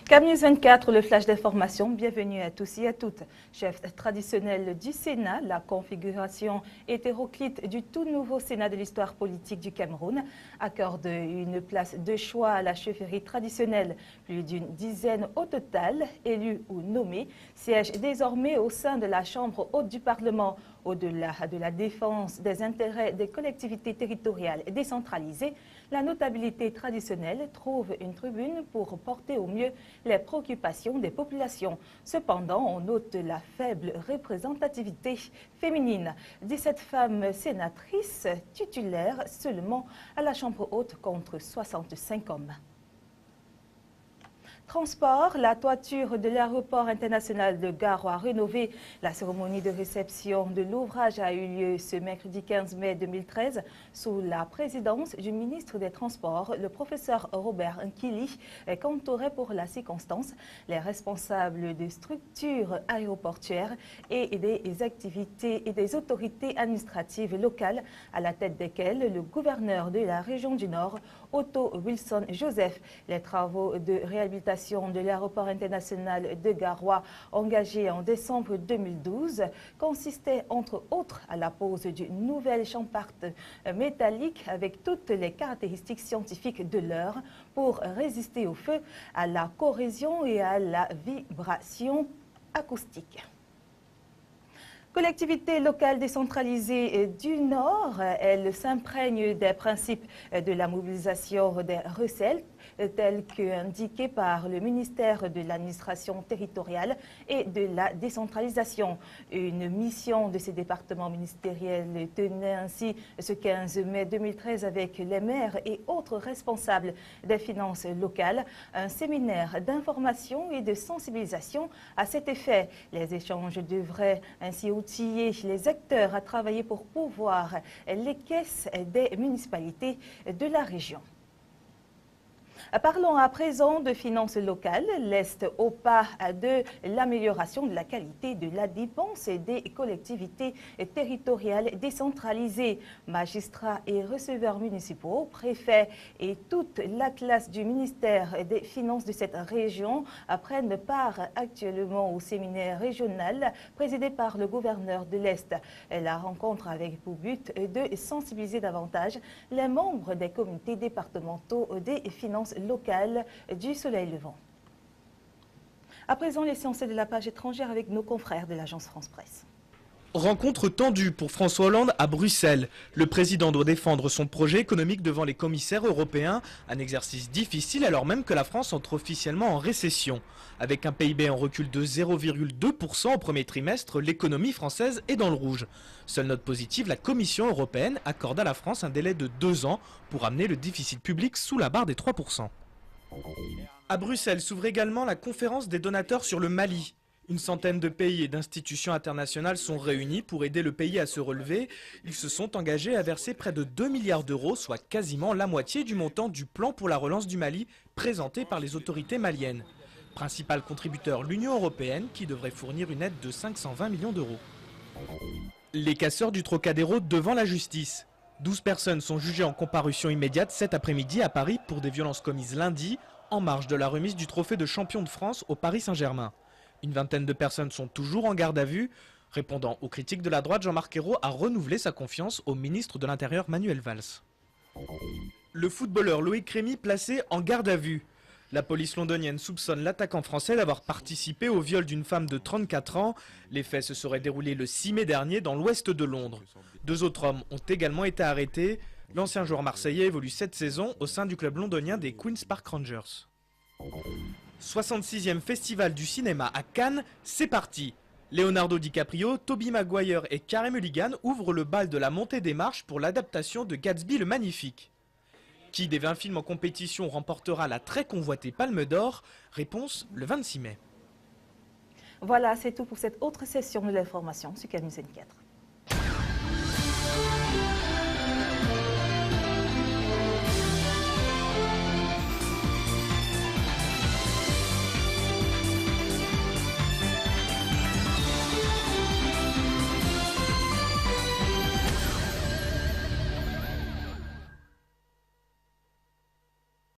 CAMnews 24, le flash d'information. Bienvenue à tous et à toutes. Chef traditionnel du Sénat, la configuration hétéroclite du tout nouveau Sénat de l'histoire politique du Cameroun accorde une place de choix à la chefferie traditionnelle. Plus d'une dizaine au total, élus ou nommés, siègent désormais au sein de la Chambre haute du Parlement. Au-delà de la défense des intérêts des collectivités territoriales décentralisées, la notabilité traditionnelle trouve une tribune pour porter au mieux les préoccupations des populations. Cependant, on note la faible représentativité féminine. 17 femmes sénatrices titulaires seulement à la Chambre haute contre 65 hommes. Transport, la toiture de l'aéroport international de Garoua rénovée. La cérémonie de réception de l'ouvrage a eu lieu ce mercredi 15 mai 2013 sous la présidence du ministre des Transports, le professeur Robert Nkili, qu'entouraient pour la circonstance les responsables des structures aéroportuaires et des activités et des autorités administratives locales, à la tête desquelles le gouverneur de la région du Nord, Otto Wilson Joseph. Les travaux de réhabilitation de l'aéroport international de Garoua, engagé en décembre 2012, consistait entre autres à la pose d'une nouvelle champarte métallique avec toutes les caractéristiques scientifiques de l'heure pour résister au feu, à la corrosion et à la vibration acoustique. Collectivité locale décentralisée du Nord, elle s'imprègne des principes de la mobilisation des recettes tels qu'indiqués par le ministère de l'administration territoriale et de la décentralisation. Une mission de ces départements ministériels tenait ainsi ce 15 mai 2013 avec les maires et autres responsables des finances locales un séminaire d'information et de sensibilisation à cet effet. Les échanges devraient ainsi outiller les acteurs à travailler pour pourvoir les caisses des municipalités de la région. Parlons à présent de finances locales. L'Est au pas de l'amélioration de la qualité de la dépense des collectivités territoriales décentralisées. Magistrats et receveurs municipaux, préfets et toute la classe du ministère des Finances de cette région prennent part actuellement au séminaire régional présidé par le gouverneur de l'Est. La rencontre avec pour but de sensibiliser davantage les membres des comités départementaux des finances locales du Soleil Levant. À présent, les séances de la page étrangère avec nos confrères de l'agence France Presse. Rencontre tendue pour François Hollande à Bruxelles. Le président doit défendre son projet économique devant les commissaires européens, un exercice difficile alors même que la France entre officiellement en récession. Avec un PIB en recul de 0,2% au premier trimestre, l'économie française est dans le rouge. Seule note positive, la Commission européenne accorde à la France un délai de 2 ans pour amener le déficit public sous la barre des 3%. À Bruxelles s'ouvre également la conférence des donateurs sur le Mali. Une centaine de pays et d'institutions internationales sont réunis pour aider le pays à se relever. Ils se sont engagés à verser près de 2 milliards d'euros, soit quasiment la moitié du montant du plan pour la relance du Mali présenté par les autorités maliennes. Principal contributeur, l'Union européenne, qui devrait fournir une aide de 520 millions d'euros. Les casseurs du Trocadéro devant la justice. 12 personnes sont jugées en comparution immédiate cet après-midi à Paris pour des violences commises lundi, en marge de la remise du trophée de champion de France au Paris Saint-Germain. Une vingtaine de personnes sont toujours en garde à vue. Répondant aux critiques de la droite, Jean-Marc Ayrault a renouvelé sa confiance au ministre de l'Intérieur Manuel Valls. Le footballeur Loïc Rémy placé en garde à vue. La police londonienne soupçonne l'attaquant français d'avoir participé au viol d'une femme de 34 ans. Les faits se seraient déroulés le 6 mai dernier dans l'ouest de Londres. 2 autres hommes ont également été arrêtés. L'ancien joueur marseillais évolue cette saison au sein du club londonien des Queen's Park Rangers. 66e festival du cinéma à Cannes, c'est parti. Leonardo DiCaprio, Tobey Maguire et Carey Mulligan ouvrent le bal de la montée des marches pour l'adaptation de Gatsby le Magnifique. Qui des 20 films en compétition remportera la très convoitée Palme d'Or? Réponse le 26 mai. Voilà, c'est tout pour cette autre session de l'information sur CAMnews 24.